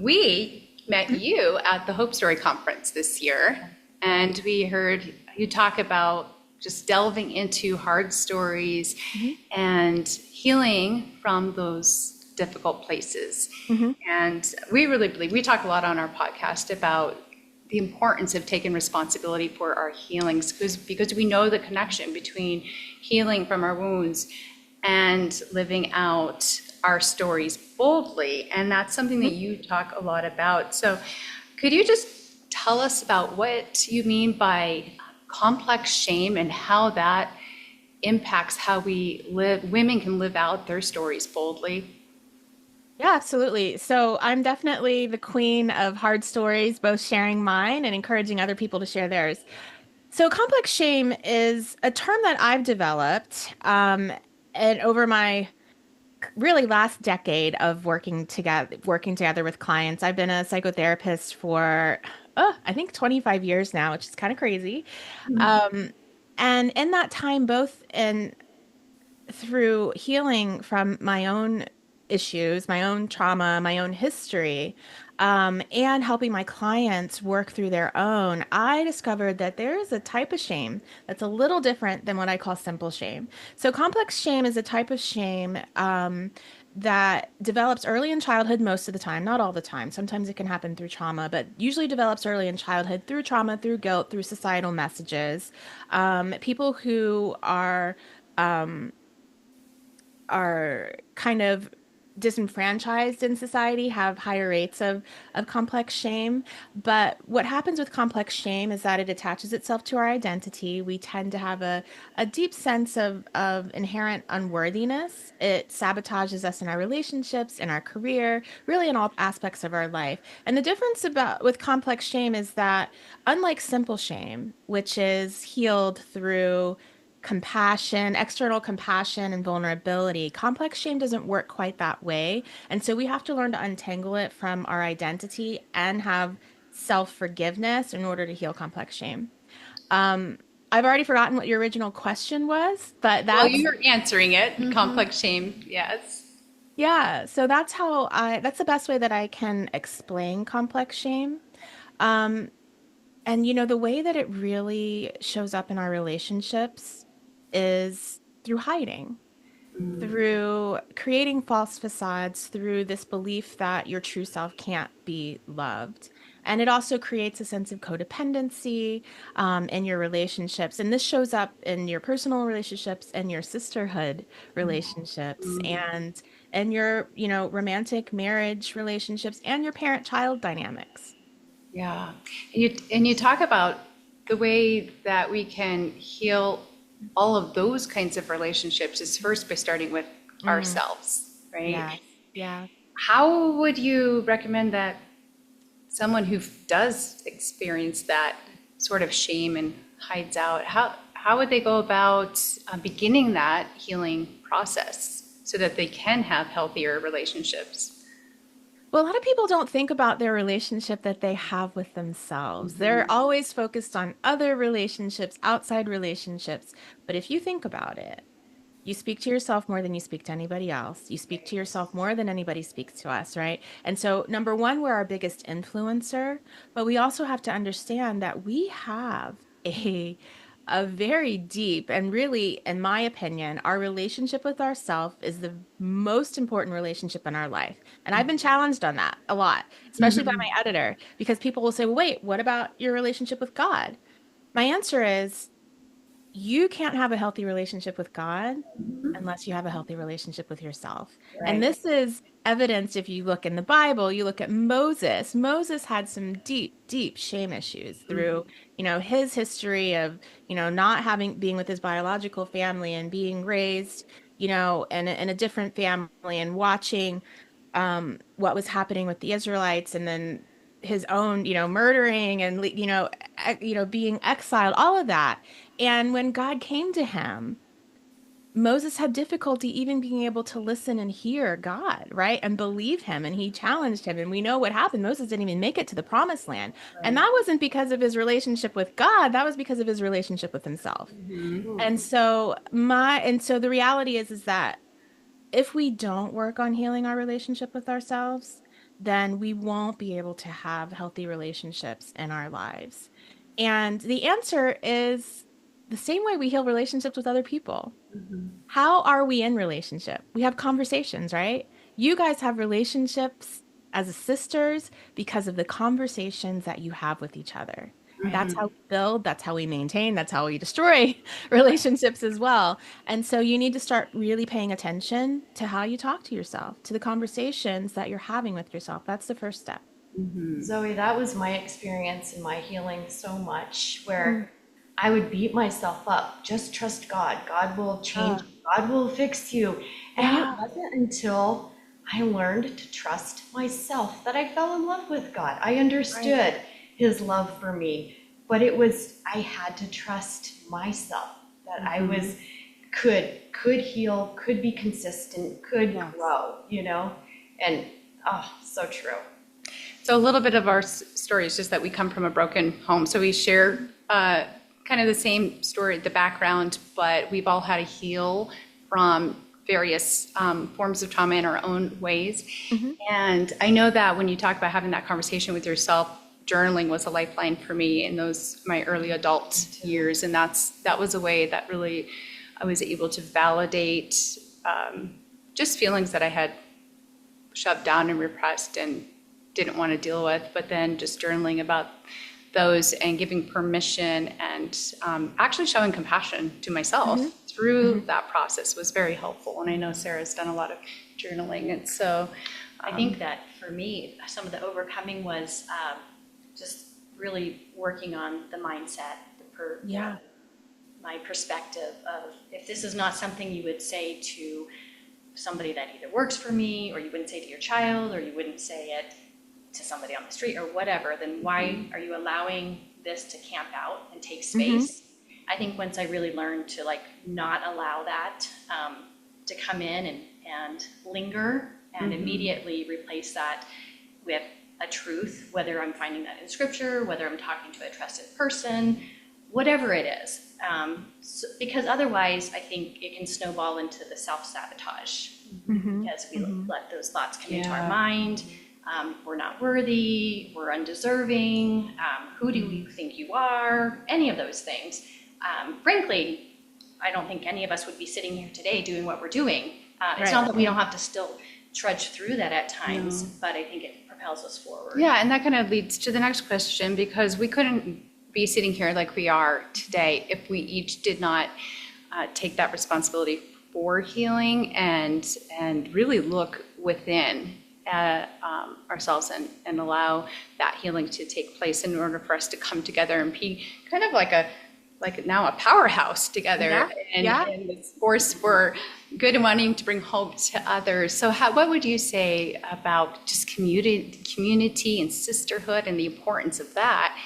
We met you at the Hope Story Conference this year, and we heard you talk about just delving into hard stories Hmm. and healing from those difficult places. Hmm. And we really believe, we talk a lot on our podcast about the importance of taking responsibility for our healings because we know the connection between healing from our wounds and living out our stories boldly. And that's something that you talk a lot about. So could you just tell us about what you mean by complex shame and how that impacts how we live, women can live out their stories boldly? Yeah, absolutely. So I'm definitely the queen of hard stories, both sharing mine and encouraging other people to share theirs. So complex shame is a term that I've developed, and over my really last decade of working together with clients. I've been a psychotherapist for, I think 25 years now, which is kind of crazy. Um, and in that time, both in through healing from my own issues, my own trauma, my own history, and helping my clients work through their own, I discovered that there is a type of shame that's a little different than what I call simple shame. So, complex shame is a type of shame that develops early in childhood most of the time, not all the time. Sometimes it can happen through trauma, but usually develops early in childhood through trauma, through guilt, through societal messages. People who um, are kind of disenfranchised in society have higher rates of complex shame. But what happens with complex shame is that it attaches itself to our identity. We tend to have a deep sense of inherent unworthiness. It sabotages us in our relationships, in our career, really in all aspects of our life. And the difference about with complex shame is that unlike simple shame, which is healed through compassion, external compassion, and vulnerability. Complex shame doesn't work quite that way. And so we have to learn to untangle it from our identity and have self-forgiveness in order to heal complex shame. Um, I've already forgotten what your original question was, but Well, that's you're answering it. Mhm. Complex shame, yes. Yeah, so that's the best way that I can explain complex shame. Um, And the way that it really shows up in our relationships is through hiding, through creating false facades, through this belief that your true self can't be loved. And it also creates a sense of codependency in your relationships. And this shows up in your personal relationships and your sisterhood relationships and your, romantic marriage relationships and your parent-child dynamics. Yeah. And you talk about the way that we can heal all of those kinds of relationships is first by starting with Mm, ourselves, right? yes. Yeah. How would you recommend that someone who does experience that sort of shame and hides out, how would they go about beginning that healing process so that they can have healthier relationships? Well, a lot of people don't think about their relationship that they have with themselves. They're always focused on other relationships, outside relationships. But if you think about it, you speak to yourself more than you speak to anybody else. You speak to yourself more than anybody speaks to us, right? And so, number one, we're our biggest influencer, but we also have to understand that we have a very deep and really, in my opinion, our relationship with ourself is the most important relationship in our life. And I've been challenged on that a lot, especially by my editor, because people will say, well, wait, what about your relationship with God? My answer is you can't have a healthy relationship with God unless you have a healthy relationship with yourself. And Right. this is evidenced if you look in the Bible, you look at Moses. Moses had some deep, deep shame issues through, his history of, not being with his biological family and being raised, in a different family and watching what was happening with the Israelites and then his own, murdering and being exiled, all of that. And when God came to him, Moses had difficulty even being able to listen and hear God, right? And believe him. And he challenged him. And we know what happened. Moses didn't even make it to the promised land. And Right. that wasn't because of his relationship with God, that was because of his relationship with himself. And so the reality is that if we don't work on healing our relationship with ourselves, then we won't be able to have healthy relationships in our lives. And the answer is the same way we heal relationships with other people. How are we in relationship? We have conversations, right? You guys have relationships as sisters because of the conversations that you have with each other. That's how we build, that's how we maintain, that's how we destroy relationships as well. And so you need to start really paying attention to how you talk to yourself, to the conversations that you're having with yourself. That's the first step. Zoe, that was my experience in my healing so much, Mm. where I would beat myself up. Just trust God. God will change. Uh, You. God will fix you. And it yeah, wasn't until I learned to trust myself that I fell in love with God. I understood His love for me, but I had to trust myself that I was could heal, could be consistent, could yes. grow. And oh, so true. So a little bit of our story is just that we come from a broken home. So we share kind of the same story, the background, but we've all had to heal from various forms of trauma in our own ways. Hmm. And I know that when you talk about having that conversation with yourself, journaling was a lifeline for me in those my early adult years, and that was a way that really I was able to validate just feelings that I had shoved down and repressed and didn't want to deal with, but then just journaling about those and giving permission and actually showing compassion to myself through that process was very helpful. And I know Sarah's done a lot of journaling, and so I think that for me, some of the overcoming was just really working on the mindset, Yeah. my perspective of if this is not something you would say to somebody that either works for me, or you wouldn't say to your child, or you wouldn't say it to somebody on the street or whatever, then why are you allowing this to camp out and take space? I think once I really learned to like not allow that to come in and linger, and immediately replace that with a truth, whether I'm finding that in scripture, whether I'm talking to a trusted person, whatever it is. Because otherwise, I think it can snowball into the self-sabotage, because we let those thoughts come into our mind. We're not worthy, we're undeserving, who do you think you are, any of those things. Frankly, I don't think any of us would be sitting here today doing what we're doing. It's not that we don't have to still trudge through that at times, but I think it propels us forward. yeah, and that kind of leads to the next question, because we couldn't be sitting here like we are today if we each did not take that responsibility for healing and really look within ourselves and allow that healing to take place in order for us to come together and be kind of like now a powerhouse together, and this force for good and wanting to bring hope to others. So what would you say about just community and sisterhood and the importance of that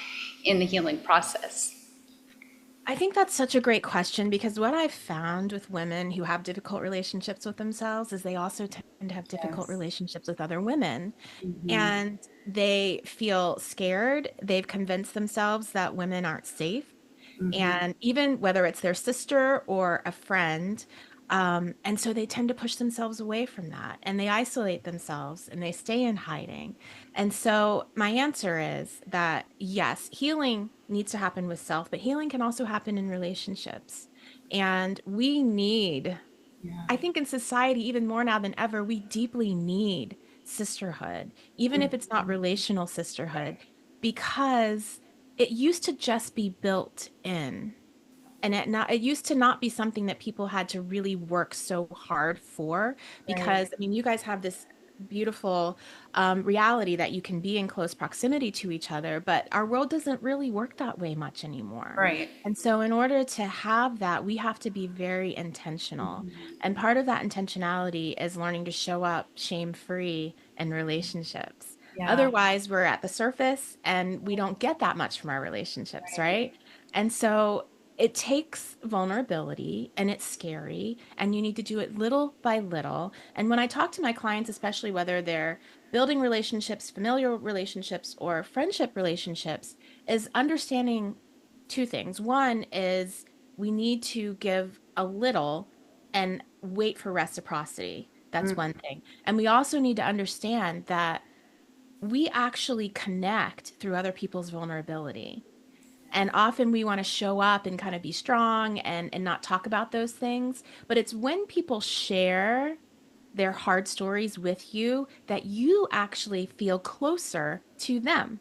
in the healing process? I think that's such a great question, because what I've found with women who have difficult relationships with themselves is they also tend to have difficult Yes. relationships with other women. And they feel scared. They've convinced themselves that women aren't safe. And even whether it's their sister or a friend. And so they tend to push themselves away from that, and they isolate themselves and they stay in hiding. And so my answer is that yes, healing needs to happen with self, but healing can also happen in relationships. And we need, I think in society, even more now than ever, we deeply need sisterhood, even if it's not relational sisterhood, because it used to just be built in. And it used to not be something that people had to really work so hard for, because I mean, you guys have this beautiful reality that you can be in close proximity to each other, but our world doesn't really work that way much anymore. Right. And so, in order to have that, we have to be very intentional. And part of that intentionality is learning to show up shame-free in relationships. Yeah. Otherwise, we're at the surface and we don't get that much from our relationships, right? And so it takes vulnerability, and it's scary, and you need to do it little by little. And when I talk to my clients, especially whether they're building relationships, familiar relationships, or friendship relationships, is understanding two things. One is we need to give a little and wait for reciprocity. That's one thing. And we also need to understand that we actually connect through other people's vulnerability. And often we want to show up and kind of be strong and not talk about those things. But it's when people share their hard stories with you that you actually feel closer to them.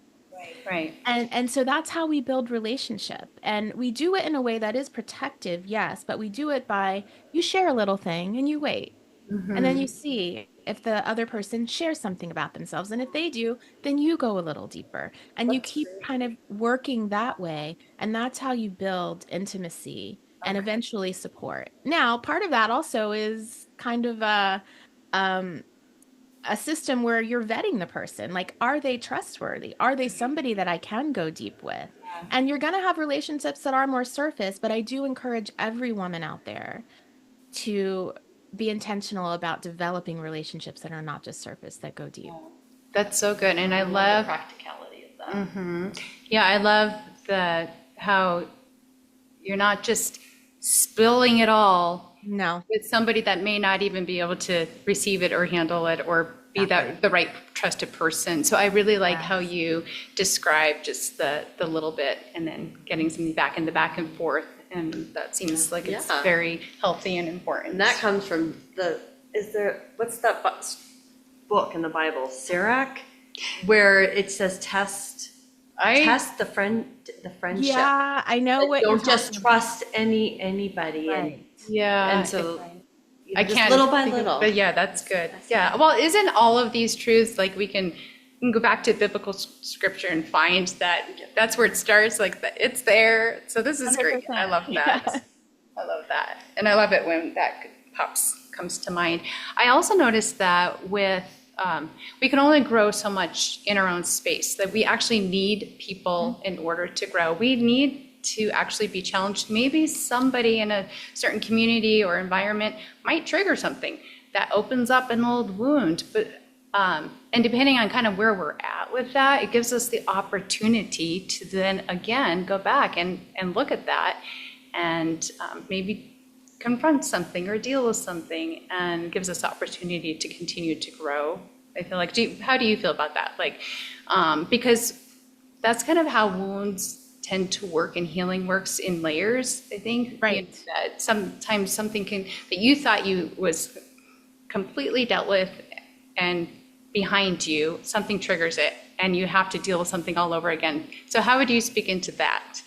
Right. And so that's how we build relationship. And we do it in a way that is protective, yes, but we do it by you share a little thing and you wait. And then you see if the other person shares something about themselves. And if they do, then you go a little deeper and you That's keep great. kind of working that way. And that's how you build intimacy and Okay. eventually support. Now, part of that also is kind of um, a system where you're vetting the person. Like, are they trustworthy? Are they somebody that I can go deep with? And you're going to have relationships that are more surface, but I do encourage every woman out there to be intentional about developing relationships that are not just surface, that go deep. That's so good. And I love the love, practicality of that. yeah, I love how you're not just spilling it all No, with somebody that may not even be able to receive it or handle it or be exactly. the right trusted person. So I really like how Yes. you describe just the little bit and then getting something back in the back and forth. And that seems like it's Yeah. very healthy and important. And that comes from what's that book in the Bible, Sirach, where it says test the friendship. Yeah, I know Like, what you're don't just talking trust anybody. about. Right. Yeah. And so I just can't little by think of- little. But yeah, that's good. Yeah. Well, isn't all of these truths like we can go back to biblical scripture and find that that's where it starts, like it's there. So this is great. I 100%. love that. Yeah. I love that. And I love it when that comes to mind. I also noticed that with we can only grow so much in our own space, that we actually need people in order to grow. We need to actually be challenged. Maybe somebody in a certain community or environment might trigger something that opens up an old wound. But and depending on kind of where we're at with that, it gives us the opportunity to then again go back and look at that and maybe confront something or deal with something, and gives us the opportunity to continue to grow. I feel like, how do you feel about that? Like, because that's kind of how wounds tend to work and healing works in layers, I think. Right. You know, that sometimes something that you thought you was completely dealt with and behind you, something triggers it and you have to deal with something all over again. So how would you speak into that?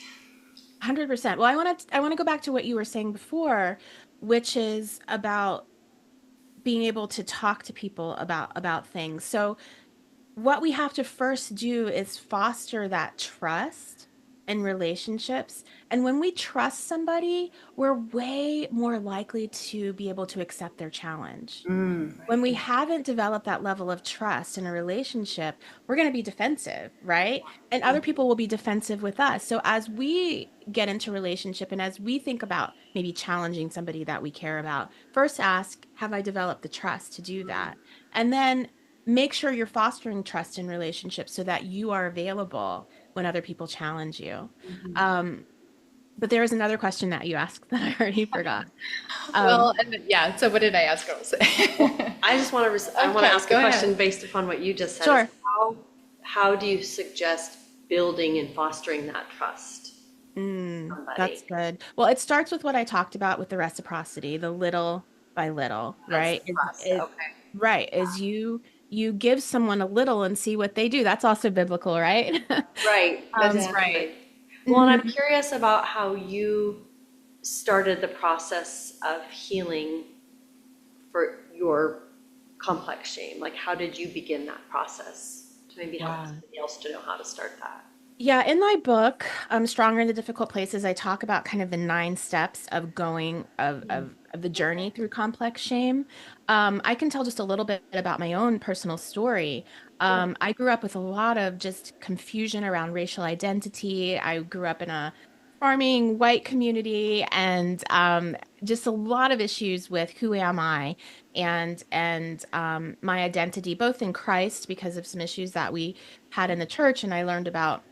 100%. Well, I want to go back to what you were saying before, which is about being able to talk to people about things. So what we have to first do is foster that trust in relationships. And when we trust somebody, we're way more likely to be able to accept their challenge. When we haven't developed that level of trust in a relationship, we're going to be defensive, right? And other people will be defensive with us. So as we get into relationship and as we think about maybe challenging somebody that we care about, first ask, have I developed the trust to do that? And then make sure you're fostering trust in relationships so that you are available when other people challenge you. But there is another question that you asked that I already forgot. Well, and yeah, so what did I ask girls? I just want to I want Okay, to ask a go ahead. question based upon what you just said. Sure. How do you suggest building and fostering that trust? That's good. Well, it starts with what I talked about with the reciprocity, the little by little, right? Trust, Is- okay. right. Is you give someone a little and see what they do. That's also biblical, right? Right. That's right. Well, and I'm curious about how you started the process of healing for your complex shame. Like, how did you begin that process to maybe help Yeah. somebody else to know how to start that? Yeah, in my book, Stronger in the Difficult Places, I talk about kind of the 9 steps of going of the journey through complex shame. I can tell just a little bit about my own personal story. I grew up with a lot of just confusion around racial identity. I grew up in a farming white community and just a lot of issues with who am I and my identity, both in Christ because of some issues that we had in the church and I learned about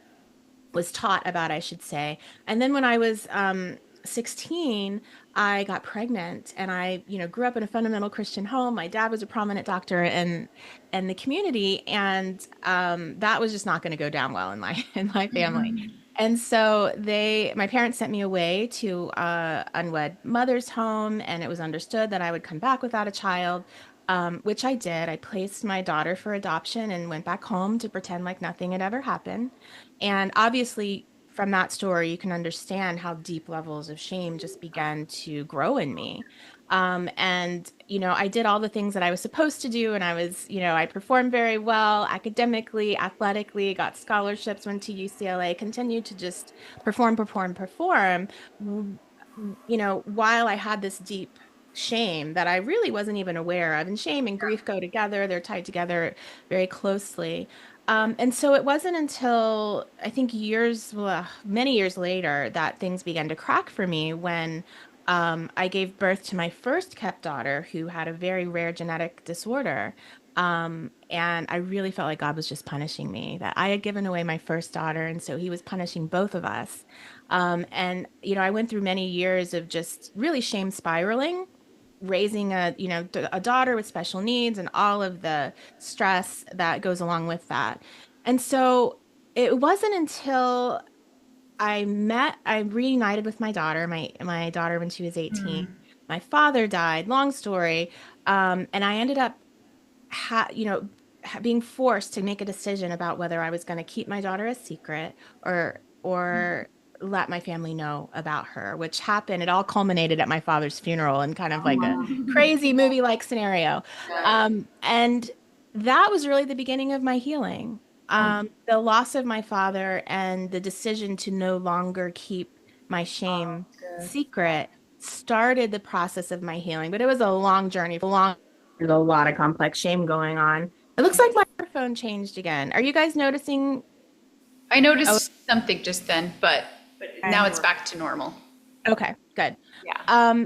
was taught about, I should say. And then when I was 16, I got pregnant, and I, grew up in a fundamental Christian home. My dad was a prominent doctor in the community, and that was just not going to go down well in my in my family. And so my parents sent me away to unwed mother's home, and it was understood that I would come back without a child, which I did. I placed my daughter for adoption and went back home to pretend like nothing had ever happened. And obviously, from that story, you can understand how deep levels of shame just began to grow in me. And, I did all the things that I was supposed to do. And I performed very well academically, athletically, got scholarships, went to UCLA, continued to just perform, perform, perform, while I had this deep shame that I really wasn't even aware of. And shame and grief go together, they're tied together very closely. And so it wasn't until I think many years later that things began to crack for me when I gave birth to my first kept daughter who had a very rare genetic disorder. And I really felt like God was just punishing me, that I had given away my first daughter. And so he was punishing both of us. And, I went through many years of just really shame spiraling, raising a daughter with special needs and all of the stress that goes along with that. And so it wasn't until I reunited with my daughter, my daughter when she was 18. My father died, long story. And I ended up being forced to make a decision about whether I was going to keep my daughter a secret or let my family know about her, which happened. It all culminated at my father's funeral in kind of like a crazy movie-like scenario. And that was really the beginning of my healing. The loss of my father and the decision to no longer keep my shame secret started the process of my healing, but it was a long journey, there's a lot of complex shame going on. It looks like my microphone changed again. Are you guys noticing? I noticed something just then, but now it's back to normal. Okay, good. Yeah.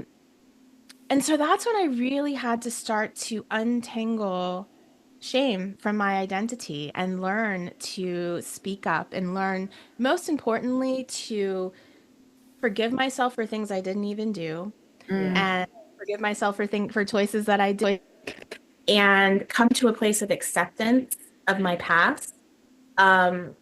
And so that's when I really had to start to untangle shame from my identity and learn to speak up and learn, most importantly, to forgive myself for things I didn't even do and forgive myself for choices that I did and come to a place of acceptance of my past, and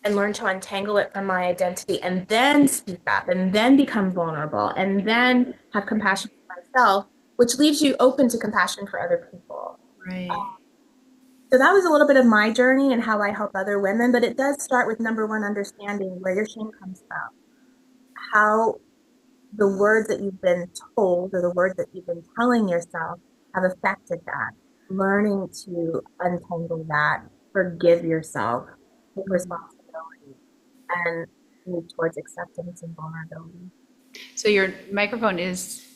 learn to untangle it from my identity and then speak up and then become vulnerable and then have compassion for myself, which leaves you open to compassion for other people. Right. So that was a little bit of my journey and how I help other women, but it does start with number one, understanding where your shame comes from, how the words that you've been told or the words that you've been telling yourself have affected that, learning to untangle that, forgive yourself, take responsibility, and move towards acceptance and vulnerability. So your microphone is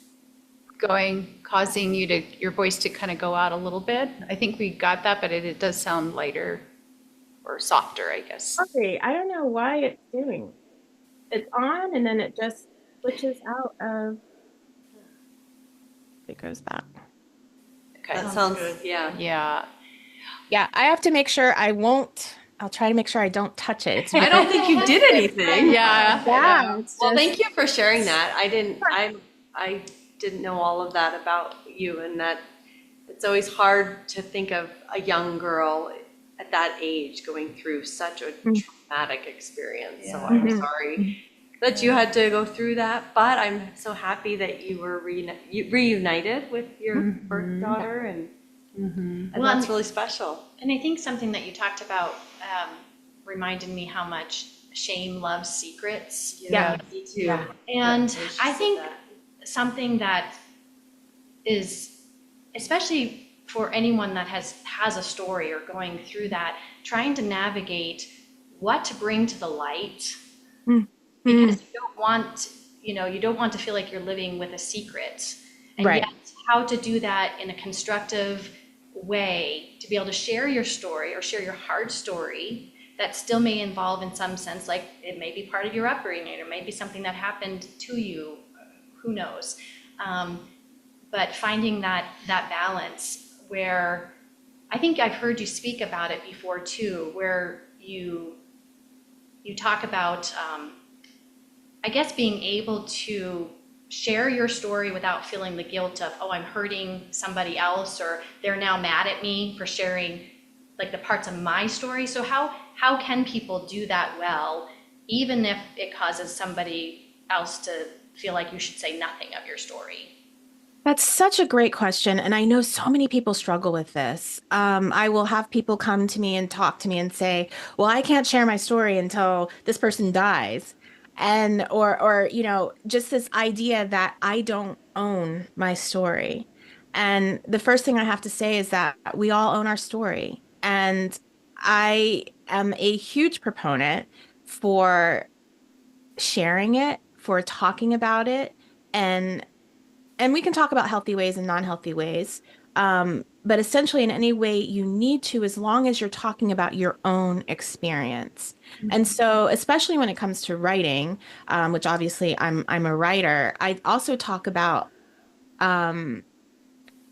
causing your voice to kind of go out a little bit. I think we got that, but it does sound lighter or softer, I guess. Okay, I don't know why it's doing. It's on and then it just switches out of. It goes back. Okay. That sounds good. Yeah. Yeah. Yeah, I have to make sure I'll try to make sure I don't touch it. It's I don't think you did anything. Yeah. yeah, it's Well, just, thank you for sharing that. I didn't know all of that about you, and that it's always hard to think of a young girl at that age going through such a traumatic experience. So I'm sorry that you had to go through that, but I'm so happy that you were reunited with your birth daughter, and Well, that's really special. And I think something that you talked about reminded me how much shame loves secrets. Yeah. Me too. Yeah. And Yeah, I she think said that. something that is, especially for anyone that has a story or going through that, trying to navigate what to bring to the light, because you don't want to feel like you're living with a secret, and Right. yet how to do that in a constructive way, to be able to share your story or share your hard story that still may involve, in some sense, like it may be part of your upbringing, or maybe something that happened to you, who knows, but finding that balance where I think I've heard you speak about it before too, where you talk about I guess being able to share your story without feeling the guilt of, oh, I'm hurting somebody else, or they're now mad at me for sharing like the parts of my story. So how can people do that well, even if it causes somebody else to feel like you should say nothing of your story? That's such a great question. And I know so many people struggle with this. I will have people come to me and talk to me and say, well, I can't share my story until this person dies. And, just this idea that I don't own my story. And the first thing I have to say is that we all own our story. And I am a huge proponent for sharing it, for talking about it, and we can talk about healthy ways and non-healthy ways. But essentially, in any way you need to, as long as you're talking about your own experience. And so, especially when it comes to writing, which obviously I'm a writer, I also talk about um,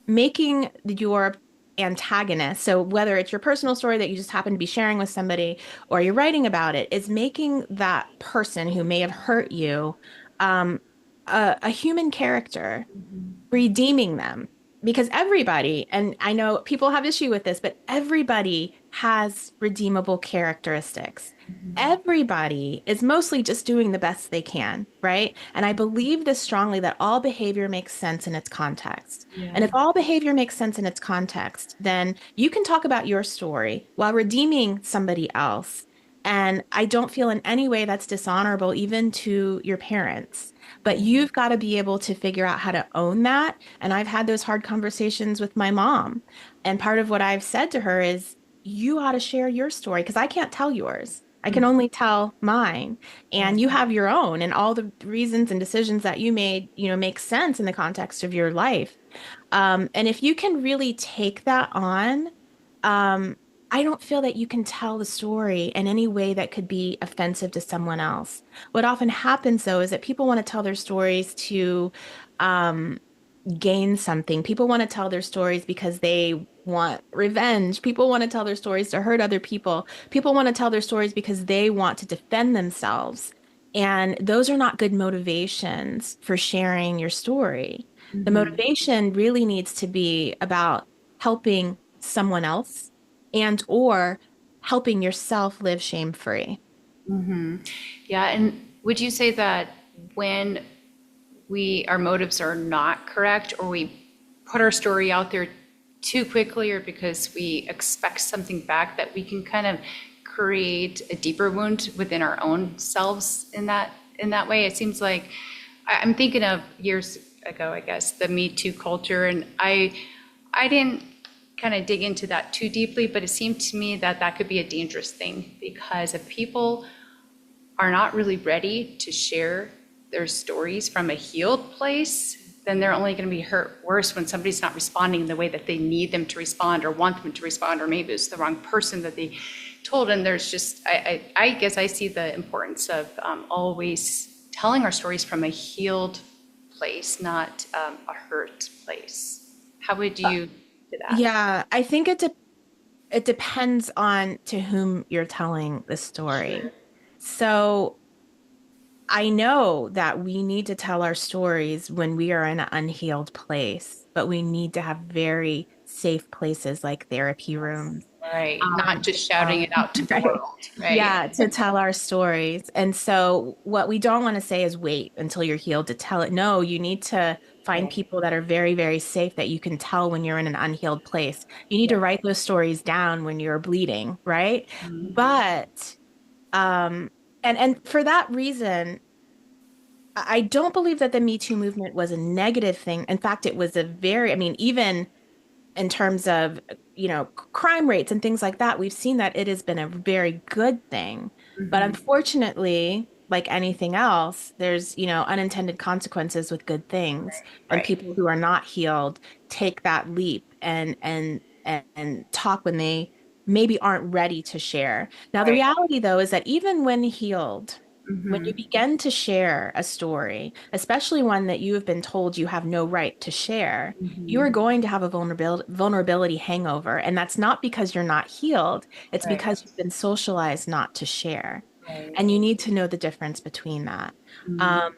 making your antagonist, so whether it's your personal story that you just happen to be sharing with somebody or you're writing about it, is making that person who may have hurt you um, a human character, redeeming them. Because everybody, and I know people have issue with this, but everybody has redeemable characteristics. Everybody is mostly just doing the best they can, right? And I believe this strongly, that all behavior makes sense in its context. And if all behavior makes sense in its context, then you can talk about your story while redeeming somebody else. And I don't feel in any way that's dishonorable, even to your parents. But you've got to be able to figure out how to own that. And I've had those hard conversations with my mom. And part of what I've said to her is, you ought to share your story because I can't tell yours. I can only tell mine. And you have your own, and all the reasons and decisions that you made, make sense in the context of your life. And if you can really take that on, um, I don't feel that you can tell the story in any way that could be offensive to someone else. What often happens, though, is that people want to tell their stories to um, gain something. People want to tell their stories because they want revenge. People want to tell their stories to hurt other people. People want to tell their stories because they want to defend themselves. And those are not good motivations for sharing your story. The motivation really needs to be about helping someone else and or helping yourself live shame-free. Yeah, and would you say that when our motives are not correct, or we put our story out there too quickly, or because we expect something back, that we can kind of create a deeper wound within our own selves in that way? It seems like I'm thinking of years ago, I guess, the Me Too culture, and I didn't kind of dig into that too deeply, but it seemed to me that that could be a dangerous thing, because if people are not really ready to share their stories from a healed place, then they're only going to be hurt worse when somebody's not responding in the way that they need them to respond or want them to respond, or maybe it's the wrong person that they told. And there's just, I guess I see the importance of always telling our stories from a healed place, not a hurt place. How would you do that? Yeah, I think it depends on to whom you're telling the story. So I know that we need to tell our stories when we are in an unhealed place, but we need to have very safe places like therapy rooms. Right, not just shouting it out to the Right. world, right? Yeah, to tell our stories. And so what we don't want to say is wait until you're healed to tell it. No, you need to find people that are very, very safe that you can tell when you're in an unhealed place. You need to write those stories down when you're bleeding, right? But um and for that reason, I don't believe that the Me Too movement was a negative thing. In fact, it was a very, I mean, even in terms of, crime rates and things like that, we've seen that it has been a very good thing. But unfortunately, like anything else, there's, unintended consequences with good things. And Right. people who are not healed take that leap and talk when they maybe aren't ready to share. Now, the Right. reality though is that even when healed, when you begin to share a story, especially one that you have been told you have no right to share, you are going to have a vulnerability hangover. And that's not because you're not healed. It's Right. because you've been socialized not to share. Right. And you need to know the difference between that. Um,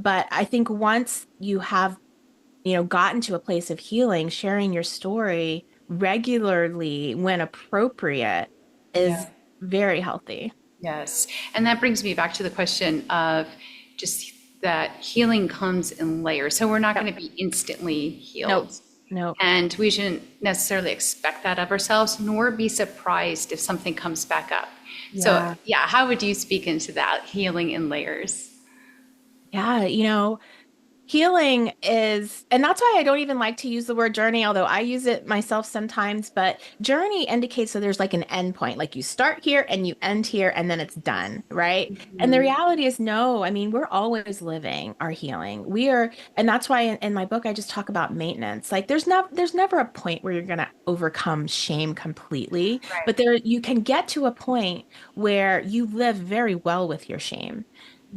But I think once you have, gotten to a place of healing, sharing your story regularly when appropriate Yeah. is very healthy. Yes. And that brings me back to the question of just that healing comes in layers. So we're not going to be instantly Nope. healed. Nope. And we shouldn't necessarily expect that of ourselves, nor be surprised if something comes back up. So, Yeah. yeah, how would you speak into that healing in layers? Yeah. Healing is, and that's why I don't even like to use the word journey, although I use it myself sometimes, but journey indicates that there's like an end point, like you start here and you end here and then it's done, right? And the reality is no, I mean, we're always living our healing. And that's why in my book, I just talk about maintenance. Like there's never a point where you're going to overcome shame completely, but you can get to a point where you live very well with your shame.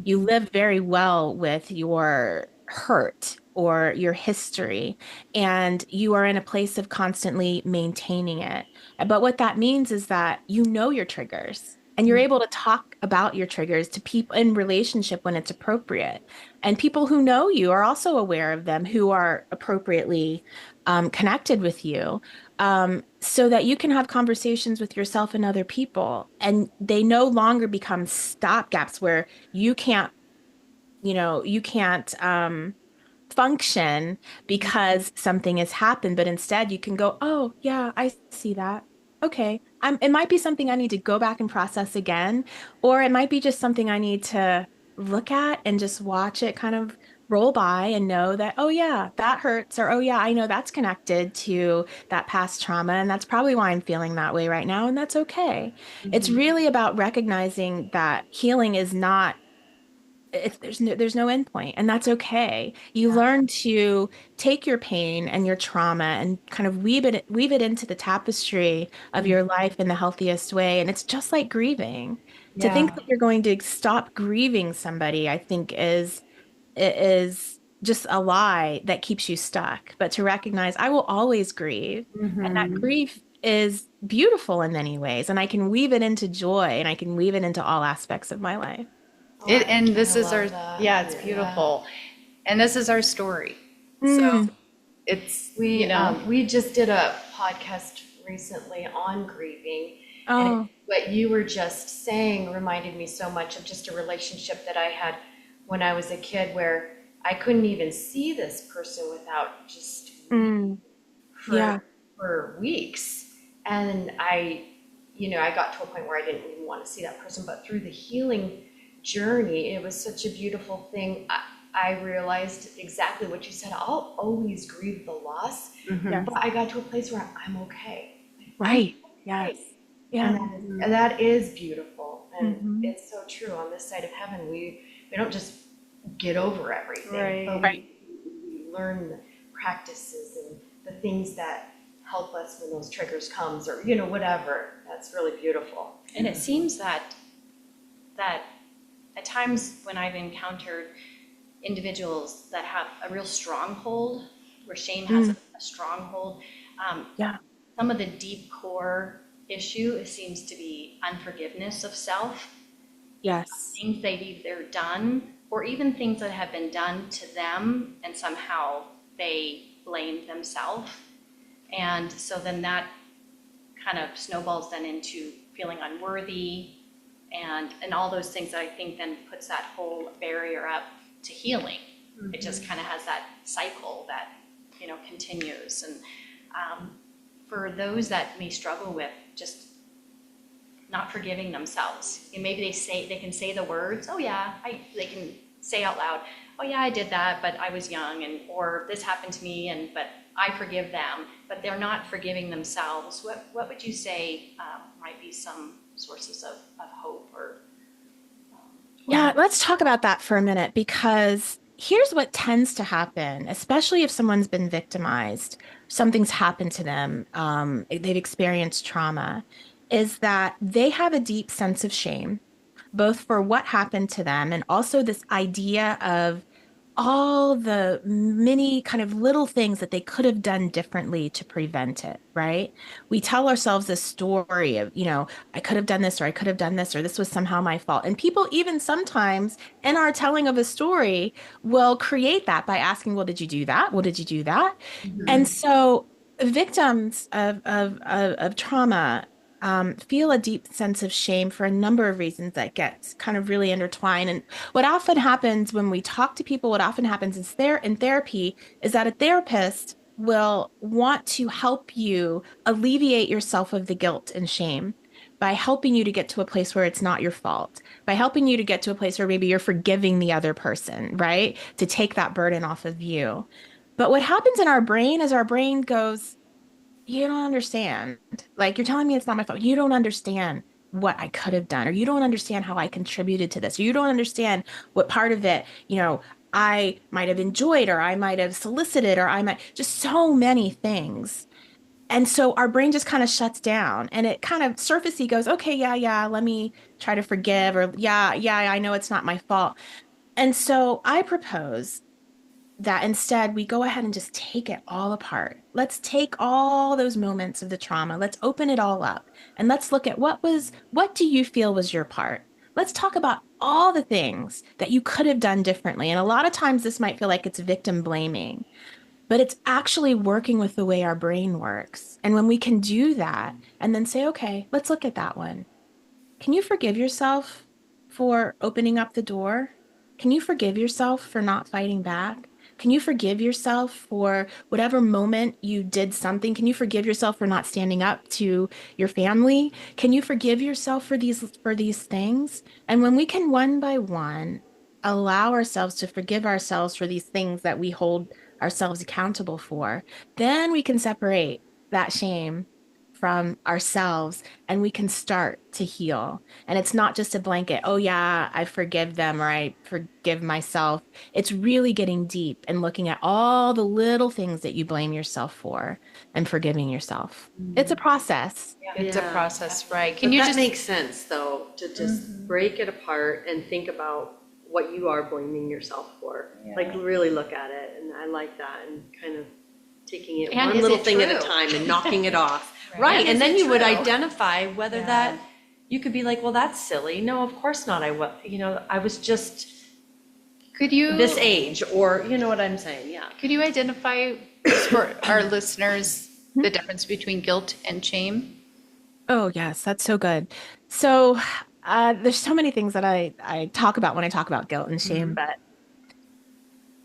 You live very well with your hurt or your history, and you are in a place of constantly maintaining it. But what that means is that you know your triggers and you're able to talk about your triggers to people in relationship when it's appropriate. And people who know you are also aware of them, who are appropriately connected with you, so that you can have conversations with yourself and other people. And they no longer become stopgaps where you can't function because something has happened, but instead you can go, oh, yeah, I see that. Okay. It might be something I need to go back and process again, or it might be just something I need to look at and just watch it kind of roll by and know that, oh, yeah, that hurts, or oh, yeah, I know that's connected to that past trauma, and that's probably why I'm feeling that way right now, and that's okay. It's really about recognizing that healing is not there's no end point, and that's okay. You learn to take your pain and your trauma and kind of weave it into the tapestry of your life in the healthiest way. And it's just like grieving. To think Yeah. that you're going to stop grieving somebody, I think is just a lie that keeps you stuck. But to recognize I will always grieve, and that grief is beautiful in many ways, and I can weave it into joy, and I can weave it into all aspects of my life. And this I is our, love that. yeah, it's beautiful. And this is our story. So Mm. it's, We just did a podcast recently on grieving. Oh, What you were just saying reminded me so much of just a relationship that I had when I was a kid where I couldn't even see this person without just mm. for, Yeah. for weeks. And I got to a point where I didn't even want to see that person, but through the healing journey, it was such a beautiful thing. I realized exactly what you said. I'll always grieve the loss, Yes. but I got to a place where I'm okay. Right. I'm Yes. okay. Yeah. And that is beautiful. And Mhm. it's so true. On this side of heaven, we don't just get over everything, but Right. we learn the practices and the things that help us when those triggers comes, or whatever. That's really beautiful. And it seems that at times when I've encountered individuals that have a real stronghold, where shame has a stronghold, Yeah. some of the deep core issue seems to be unforgiveness of self, Yes. things they've either done or even things that have been done to them and somehow they blame themselves. And so then that kind of snowballs then into feeling unworthy and all those things that I think then puts that whole barrier up to healing. It just kind of has that cycle that continues. And for those that may struggle with just not forgiving themselves, maybe they can say the words, oh yeah, they can say out loud, oh yeah, I did that, but I was young, or this happened to me, but I forgive them, but they're not forgiving themselves. What would you say might be some sources of hope or? Yeah, let's talk about that for a minute, because here's what tends to happen, especially if someone's been victimized, something's happened to them, they've experienced trauma, is that they have a deep sense of shame, both for what happened to them and also this idea of all the many kind of little things that they could have done differently to prevent it, right? We tell ourselves this story of, I could have done this, or I could have done this, or this was somehow my fault. And people, even sometimes in our telling of a story, will create that by asking, well, did you do that? Well, did you do that? And so victims of trauma feel a deep sense of shame for a number of reasons that gets kind of really intertwined. And what often happens when we talk to people, what often happens is in therapy is that a therapist will want to help you alleviate yourself of the guilt and shame by helping you to get to a place where it's not your fault, by helping you to get to a place where maybe you're forgiving the other person, right? To take that burden off of you. But what happens in our brain is our brain goes, you don't understand. Like, you're telling me it's not my fault. You don't understand what I could have done, or you don't understand how I contributed to this, or you don't understand what part of it, I might have enjoyed, or I might have solicited, or I might just so many things. And so our brain just kind of shuts down and it kind of surfacey goes, okay, yeah, let me try to forgive, or yeah, I know it's not my fault. And so I propose that instead we go ahead and just take it all apart. Let's take all those moments of the trauma. Let's open it all up and let's look at what do you feel was your part? Let's talk about all the things that you could have done differently. And a lot of times this might feel like it's victim blaming, but it's actually working with the way our brain works. And when we can do that and then say, okay, let's look at that one. Can you forgive yourself for opening up the door? Can you forgive yourself for not fighting back? Can you forgive yourself for whatever moment you did something? Can you forgive yourself for not standing up to your family? Can you forgive yourself for these things? And when we can one by one allow ourselves to forgive ourselves for these things that we hold ourselves accountable for, then we can separate that shame from ourselves and we can start to heal. And it's not just a blanket, oh yeah, I forgive them or I forgive myself. It's really getting deep and looking at all the little things that you blame yourself for and forgiving yourself. It's a process. It's a Yeah. process, right? But Can you that just makes sense, though, to just break it apart and think about what you are blaming yourself for. Like, really look at it, and I like that, and kind of taking it And one is little it thing at a true? time and knocking it off. Right. Right, And and is then it you would true? identify whether Yeah. that, you could be like, well, that's silly. No, of course not. I was just could you this age, or, you know what I'm saying, yeah. could you identify for our listeners the difference between guilt and shame? Oh, yes, that's so good. So there's so many things that I talk about when I talk about guilt and shame, but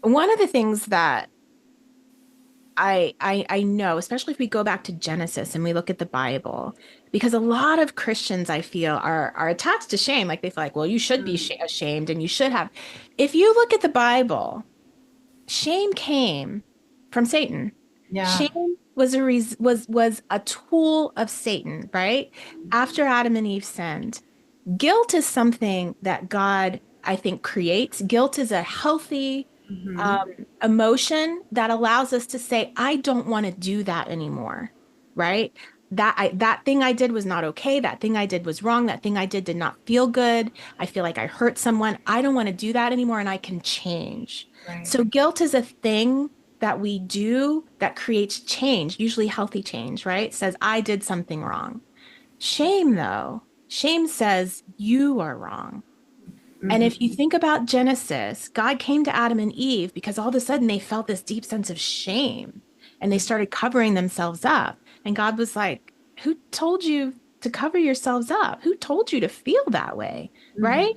one of the things that I know, especially if we go back to Genesis and we look at the Bible, because a lot of Christians I feel are attached to shame. Like they feel like, well, you should be ashamed and you should have. If you look at the Bible, shame came from Satan. Yeah. Shame was was a tool of Satan, right? After Adam and Eve sinned. Guilt is something that God, I think, creates. Guilt is a healthy emotion that allows us to say, I don't want to do that anymore, right? That thing I did was not okay. That thing I did was wrong. That thing I did not feel good. I feel like I hurt someone. I don't want to do that anymore, and I can change. Right. So guilt is a thing that we do that creates change, usually healthy change, right? Says, I did something wrong. Shame, though, shame says you are wrong. And if you think about Genesis, God came to Adam and Eve because all of a sudden they felt this deep sense of shame and they started covering themselves up. And God was like, who told you to cover yourselves up? Who told you to feel that way? Right?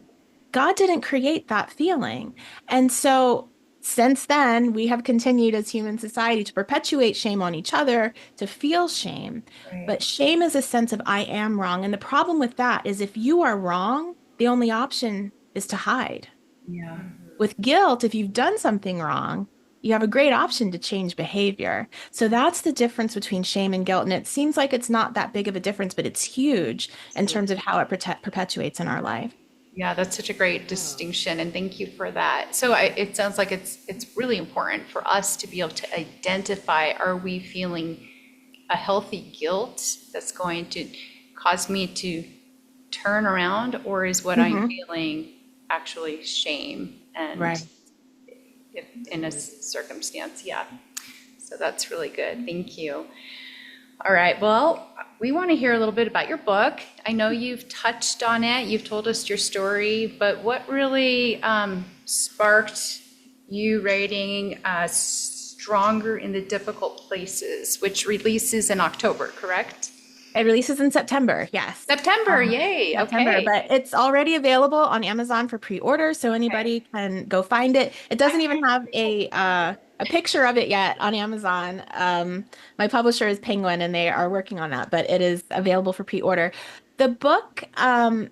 God didn't create that feeling. And so since then, we have continued as human society to perpetuate shame on each other, to feel shame. Right. But shame is a sense of I am wrong. And the problem with that is if you are wrong, the only option is to hide. Yeah. With guilt, if you've done something wrong, you have a great option to change behavior. So that's the difference between shame and guilt. And it seems like it's not that big of a difference, but it's huge in terms of how it perpetuates in our life. Yeah, that's such a great distinction, and thank you for that. So it sounds like it's really important for us to be able to identify, are we feeling a healthy guilt that's going to cause me to turn around, or is what I'm feeling actually shame? And Right. if in a circumstance. Yeah. So that's really good. Thank you. All right. Well, we want to hear a little bit about your book. I know you've touched on it. You've told us your story, but what really sparked you writing Stronger in the Difficult Places, which releases in October, correct? It releases in September, yes. September, yay. September, Okay. but it's already available on Amazon for pre-order, so anybody can go find it. It doesn't even have a picture of it yet on Amazon. My publisher is Penguin, and they are working on that, but it is available for pre-order. The book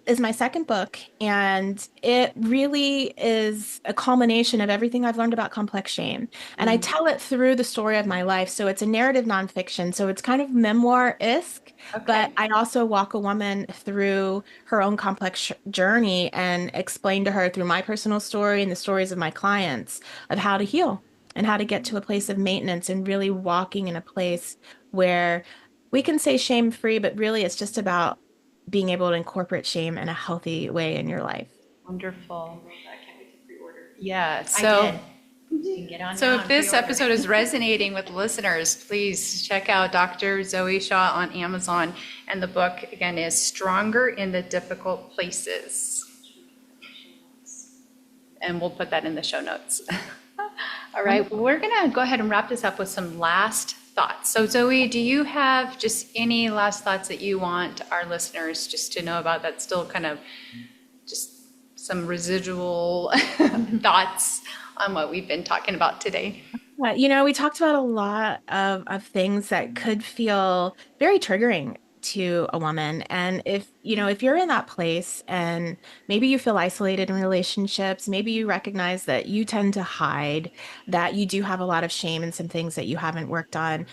is my second book, and it really is a culmination of everything I've learned about complex shame. And I tell it through the story of my life. So it's a narrative nonfiction. So it's kind of memoir-esque, but I also walk a woman through her own complex journey and explain to her through my personal story and the stories of my clients of how to heal and how to get to a place of maintenance and really walking in a place where we can say shame-free, but really it's just about being able to incorporate shame in a healthy way in your life. Wonderful. I can't wait to pre-order. Yeah. I So. did. You can get on So now if and this pre-order. episode is resonating with listeners, please check out Dr. Zoe Shaw on Amazon. And the book, again, is Stronger in the Difficult Places. And we'll put that in the show notes. All right, well, we're going to go ahead and wrap this up with some last thoughts. So Zoe, do you have just any last thoughts that you want our listeners just to know about that still kind of just some residual thoughts on what we've been talking about today? We talked about a lot of things that could feel very triggering to a woman. And if you're in that place and maybe you feel isolated in relationships, maybe you recognize that you tend to hide, that you do have a lot of shame and some things that you haven't worked on.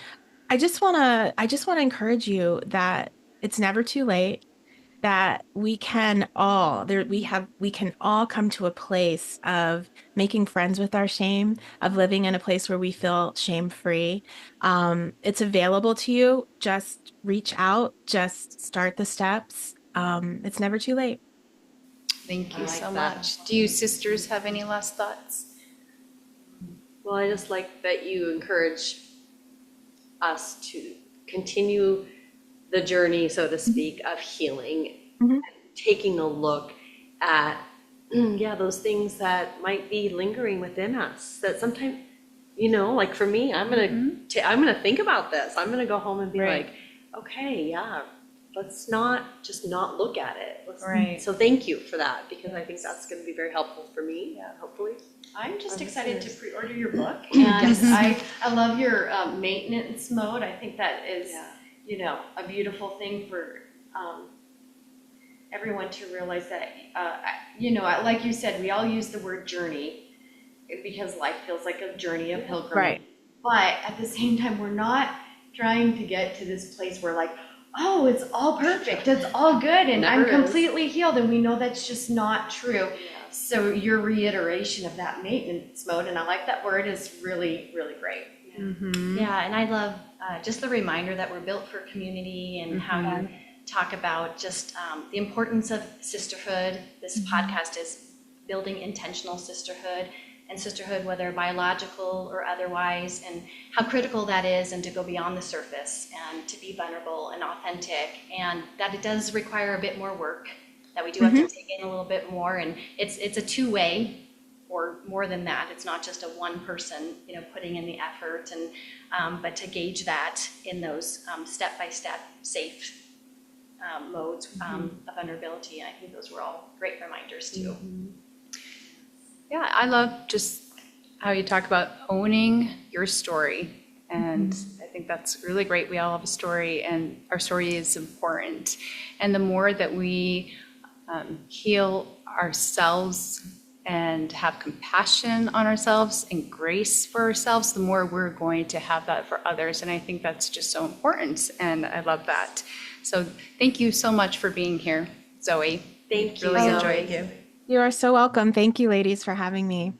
I just want to encourage you that it's never too late, that we can all come to a place of making friends with our shame, of living in a place where we feel shame-free. It's available to you. Just reach out, just start the steps. It's never too late. Thank you I like so that. much. Do you sisters have any last thoughts? Well, I just like that you encourage us to continue the journey, so to speak, of healing, Mhm. taking a look at, those things that might be lingering within us that sometimes, like for me, I'm gonna think about this. I'm gonna go home and be Right. like, okay, yeah, let's not just not look at it. Right. So thank you for that, because I think that's gonna be very helpful for me, hopefully. I'm just Our excited to listeners. pre-order your book, and I love your maintenance mode. I think that is, a beautiful thing for everyone to realize that, like you said, we all use the word journey because life feels like a journey, a pilgrimage. Right. But at the same time, we're not trying to get to this place where like, oh, it's all perfect, it's all good, and I'm Never is. completely healed, and we know that's just not true. So your reiteration of that maintenance mode, and I like that word, is really, really great. Yeah, and I love just the reminder that we're built for community and how you talk about just the importance of sisterhood. This podcast is building intentional sisterhood and sisterhood, whether biological or otherwise, and how critical that is, and to go beyond the surface and to be vulnerable and authentic, and that it does require a bit more work, that we do have to dig in a little bit more, and it's a two-way, or more than that. It's not just a one person, putting in the effort, and but to gauge that in those step-by-step safe modes of vulnerability. And I think those were all great reminders too. Yeah, I love just how you talk about owning your story. And I think that's really great. We all have a story, and our story is important. And the more that we heal ourselves and have compassion on ourselves and grace for ourselves, the more we're going to have that for others. And I think that's just so important. And I love that. So thank you so much for being here, Zoe. Thank you, Really Zoe. enjoyed you. You are so welcome. Thank you, ladies, for having me.